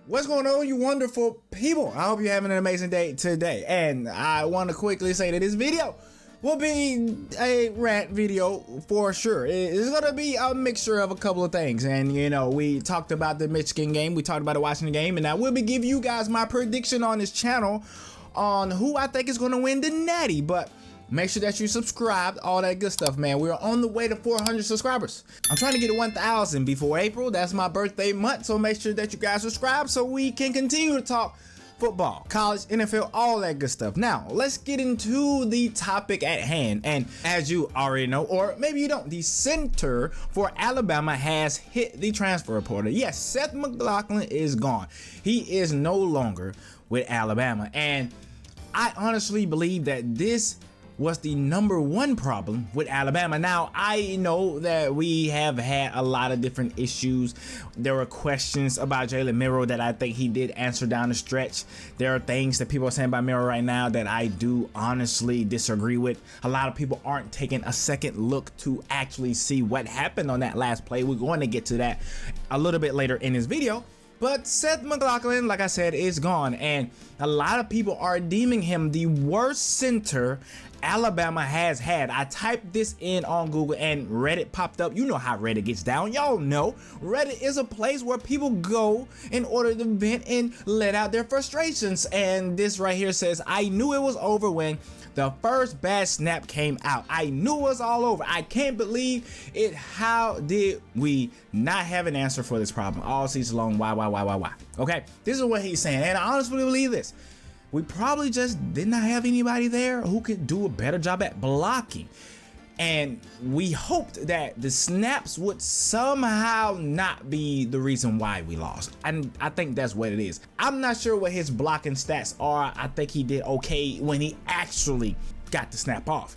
What's going on, you wonderful people? I hope you're having an amazing day today. And I want to quickly say that this video will be a rant video for sure. It's going to be a mixture of a couple of things. And, you know, we talked about the Michigan game. We talked about the Washington game. And I will be giving you guys my prediction on this channel on who I think is going to win the Natty. But make sure that you subscribe, all that good stuff, man. We're on the way to 400 subscribers. I'm trying to get to 1,000 before April. That's my birthday month, so make sure that you guys subscribe so we can continue to talk football, college, NFL, all that good stuff. Now, let's get into the topic at hand. And as you already know, or maybe you don't, the center for Alabama has hit the transfer portal. Yes, Seth McLaughlin is gone. He is no longer with Alabama. And I honestly believe that this was the #1 problem with Alabama. Now, I know that we have had a lot of different issues. There were questions about Jalen Milroe that I think he did answer down the stretch. There are things that people are saying about Milroe right now that I do honestly disagree with. A lot of people aren't taking a second look to actually see what happened on that last play. We're going to get to that a little bit later in this video. But Seth McLaughlin, like I said, is gone, and a lot of people are deeming him the worst center Alabama has had. I typed this in on Google and Reddit popped up. You know how Reddit gets down. Y'all know Reddit is a place where people go in order to vent and let out their frustrations. And this right here says, I knew it was over when the first bad snap came out. I knew it was all over. I can't believe it. How did we not have an answer for this problem all season long? Why? Okay, this is what he's saying, and I honestly believe this. We probably just did not have anybody there who could do a better job at blocking. And we hoped that the snaps would somehow not be the reason why we lost. And I think that's what it is. I'm not sure what his blocking stats are. I think he did okay when he actually got the snap off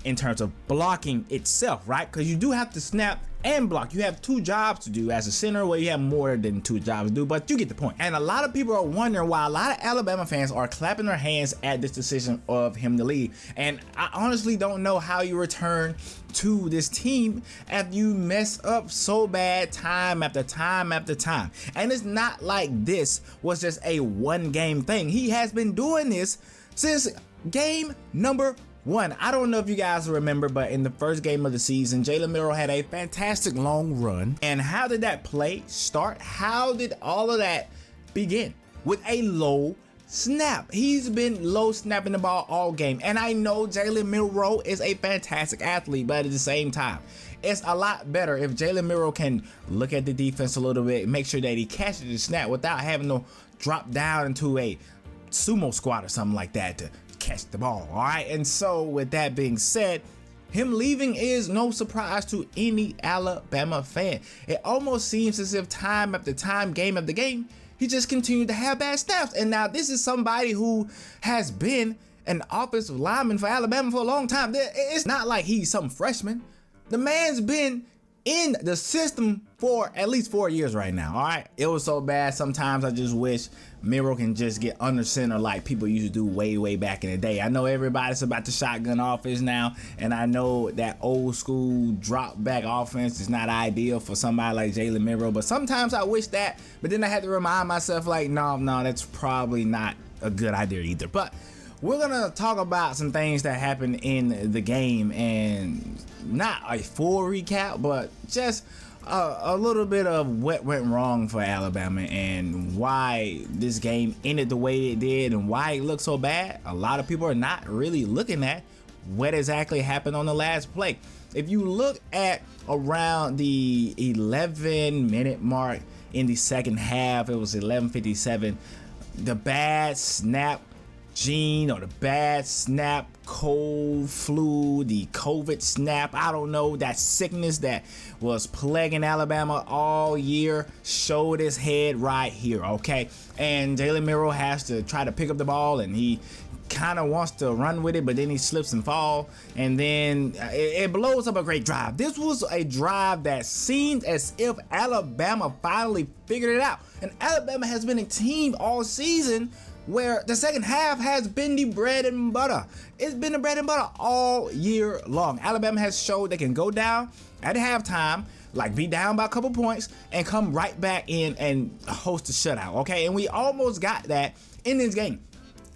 in terms of blocking itself, right? Because you do have to snap and block. You have 2 jobs to do as a center, where you have more than 2 jobs to do, but you get the point. And a lot of people are wondering why a lot of Alabama fans are clapping their hands at this decision of him to leave. And I honestly don't know how you return to this team after you mess up so bad time after time after time. And it's not like this was just a 1-game thing. He has been doing this since game number 1. I don't know if you guys remember, but in the first game of the season, Jalen Milroe had a fantastic long run. And how did that play start? How did all of that begin? With a low snap. He's been low snapping the ball all game. And I know Jalen Milroe is a fantastic athlete, but at the same time, it's a lot better if Jalen Milroe can look at the defense a little bit, make sure that he catches the snap without having to drop down into a sumo squat or something like that to catch the ball. All right, and so with that being said, him leaving is no surprise to any Alabama fan. It almost seems as if time after time, game after game, he just continued to have bad snaps. And now this is somebody who has been an offensive lineman for Alabama for a long time. It's not like he's some freshman. The man's been in the system for at least 4 years right now. All right, it was so bad. Sometimes I just wish Milroe can just get under center like people used to do way back in the day. I know everybody's about the shotgun offense now, and I know that old school drop back offense is not ideal for somebody like Jalen Milroe, but sometimes I wish that, but then I had to remind myself like, no, that's probably not a good idea either. But we're gonna talk about some things that happened in the game, and not a full recap, but just a little bit of what went wrong for Alabama and why this game ended the way it did and why it looked so bad. A lot of people are not really looking at what exactly happened on the last play. If you look at around the 11-minute mark in the second half, it was 11:57, the bad snap gene, or the bad snap cold flu, the COVID snap, I don't know, that sickness that was plaguing Alabama all year showed his head right here, okay? And Jalen Milroe has to try to pick up the ball, and he kind of wants to run with it, but then he slips and falls, and then it blows up a great drive. This was a drive that seemed as if Alabama finally figured it out. And Alabama has been a team all season where the second half has been the bread and butter. It's been the bread and butter all year long. Alabama has showed they can go down at halftime, like be down by a couple points and come right back in and host a shutout, okay? And we almost got that in this game.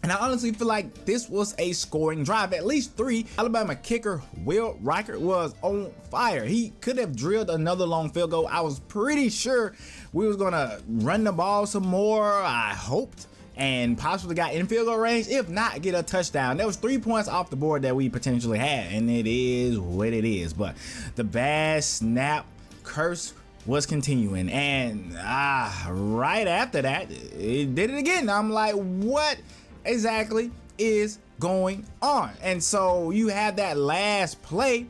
And I honestly feel like this was a scoring drive, at least 3. Alabama kicker Will Reichert was on fire. He could have drilled another long field goal. I was pretty sure we was gonna run the ball some more, I hoped, and possibly got in field goal range. If not, get a touchdown. There was 3 points off the board that we potentially had, and it is what it is. But the bad snap curse was continuing, and right after that, it did it again. I'm like, what exactly is going on? And so you had that last play.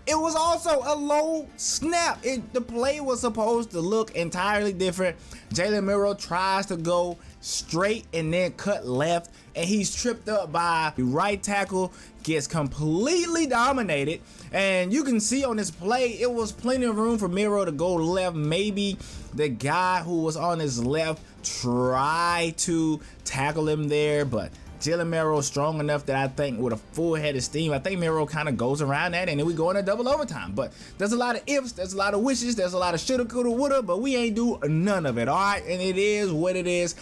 It was also a low snap. The play was supposed to look entirely different. Jalen Milroe tries to go straight and then cut left, and he's tripped up by the right tackle, gets completely dominated. And you can see on this play, it was plenty of room for Milroe to go left. Maybe the guy who was on his left tried to tackle him there, but Jalen Milroe strong enough that I think with a full head of steam, I think Milroe kind of goes around that, and then we go into double overtime. But there's a lot of ifs, there's a lot of wishes, there's a lot of shoulda, coulda, woulda, but we ain't do none of it, all right? And it is what it is.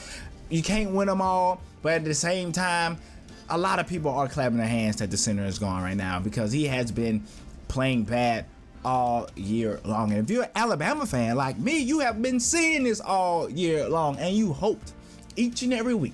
You can't win them all, but at the same time, a lot of people are clapping their hands that the center is gone right now because he has been playing bad all year long. And if you're an Alabama fan like me, you have been seeing this all year long, and you hoped each and every week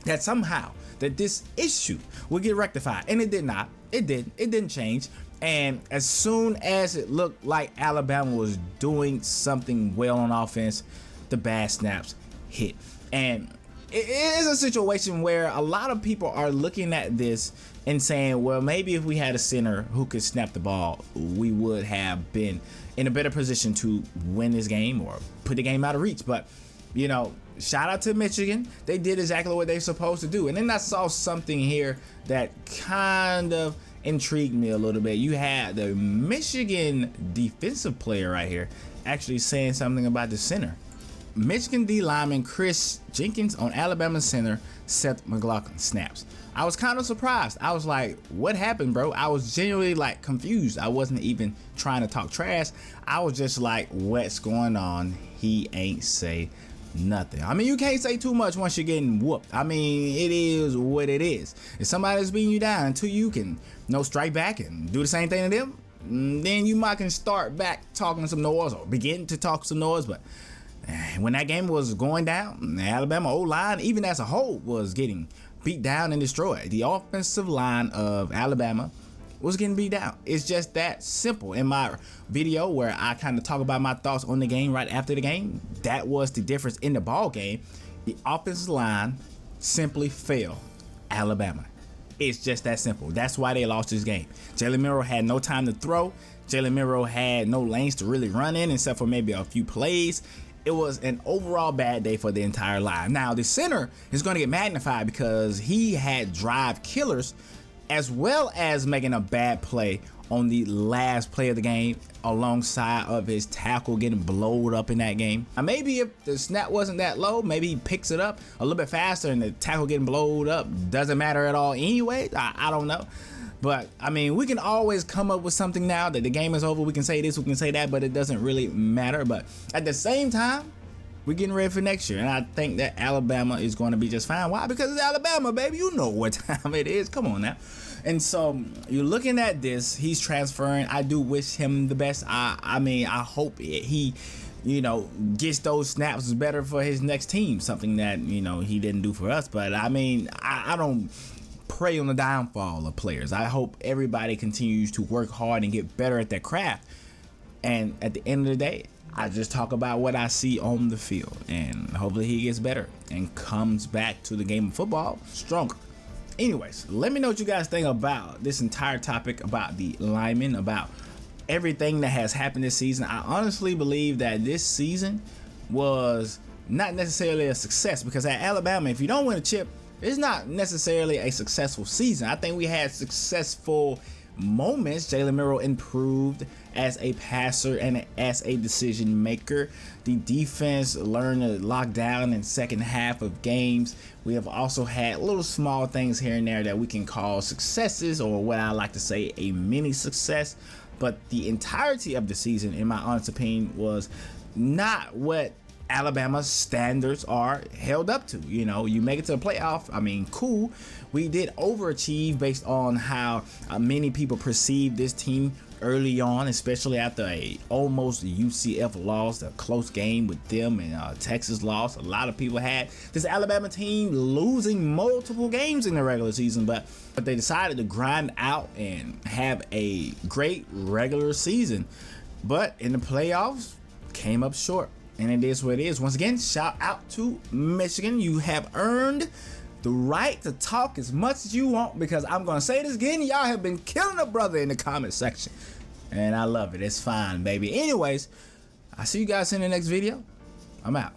that somehow that this issue would get rectified, and it did not. It didn't change. And as soon as it looked like Alabama was doing something well on offense, the bad snaps hit. And it is a situation where a lot of people are looking at this and saying, well, maybe if we had a center who could snap the ball, we would have been in a better position to win this game or put the game out of reach. But, you know, shout out to Michigan. They did exactly what they're supposed to do. And then I saw something here that kind of intrigued me a little bit. You had the Michigan defensive player right here actually saying something about the center. Michigan D lineman Chris Jenkins on Alabama center Seth McLaughlin snaps. I was kind of surprised. I was like, what happened, bro? I was genuinely like confused. I wasn't even trying to talk trash. I was just like, what's going on? He ain't say nothing. I mean, you can't say too much once you're getting whooped. I mean, it is what it is. If somebody's beating you down until you can strike back and do the same thing to them, then you might can start back talking some noise or begin to talk some noise. But when that game was going down, the Alabama O-line, even as a whole, was getting beat down and destroyed. The offensive line of Alabama was getting beat down. It's just that simple. In my video where I kind of talk about my thoughts on the game right after the game, that was the difference in the ball game. The offensive line simply failed Alabama. It's just that simple. That's why they lost this game. Jalen Milroe had no time to throw. Jalen Milroe had no lanes to really run in except for maybe a few plays. It was an overall bad day for the entire line. Now, the center is going to get magnified because he had drive killers as well as making a bad play on the last play of the game alongside of his tackle getting blowed up in that game. Now, maybe if the snap wasn't that low, maybe he picks it up a little bit faster and the tackle getting blowed up doesn't matter at all anyway. I don't know. But, I mean, we can always come up with something now that the game is over. We can say this, we can say that, but it doesn't really matter. But at the same time, we're getting ready for next year. And I think that Alabama is going to be just fine. Why? Because it's Alabama, baby. You know what time it is. Come on now. And so you're looking at this. He's transferring. I do wish him the best. I mean, I hope he, gets those snaps better for his next team. Something that, he didn't do for us. But, I mean, I don't prey on the downfall of players. I hope everybody continues to work hard and get better at their craft. And at the end of the day, I just talk about what I see on the field. And hopefully he gets better and comes back to the game of football stronger. Anyways, let me know what you guys think about this entire topic, about the linemen, about everything that has happened this season. I honestly believe that this season was not necessarily a success because at Alabama, if you don't win a chip, it's not necessarily a successful season. I think we had successful moments. Jalen Milroe improved as a passer and as a decision maker. The defense learned to lock down in second half of games. We have also had little small things here and there that we can call successes, or what I like to say a mini success. but the entirety of the season, in my honest opinion, was not what Alabama's standards are held up to. You know, you make it to the playoff, I mean, cool. We did overachieve based on how many people perceive this team early on, especially after a almost UCF loss, a close game with them, and Texas loss. A lot of people had this Alabama team losing multiple games in the regular season, but they decided to grind out and have a great regular season, but in the playoffs came up short, and it is what it is. Once again, shout out to Michigan. You have earned the right to talk as much as you want, because I'm gonna say this again, y'all have been killing a brother in the comment section, and I love it. It's fine, baby. Anyways, I'll see you guys in the next video. I'm out.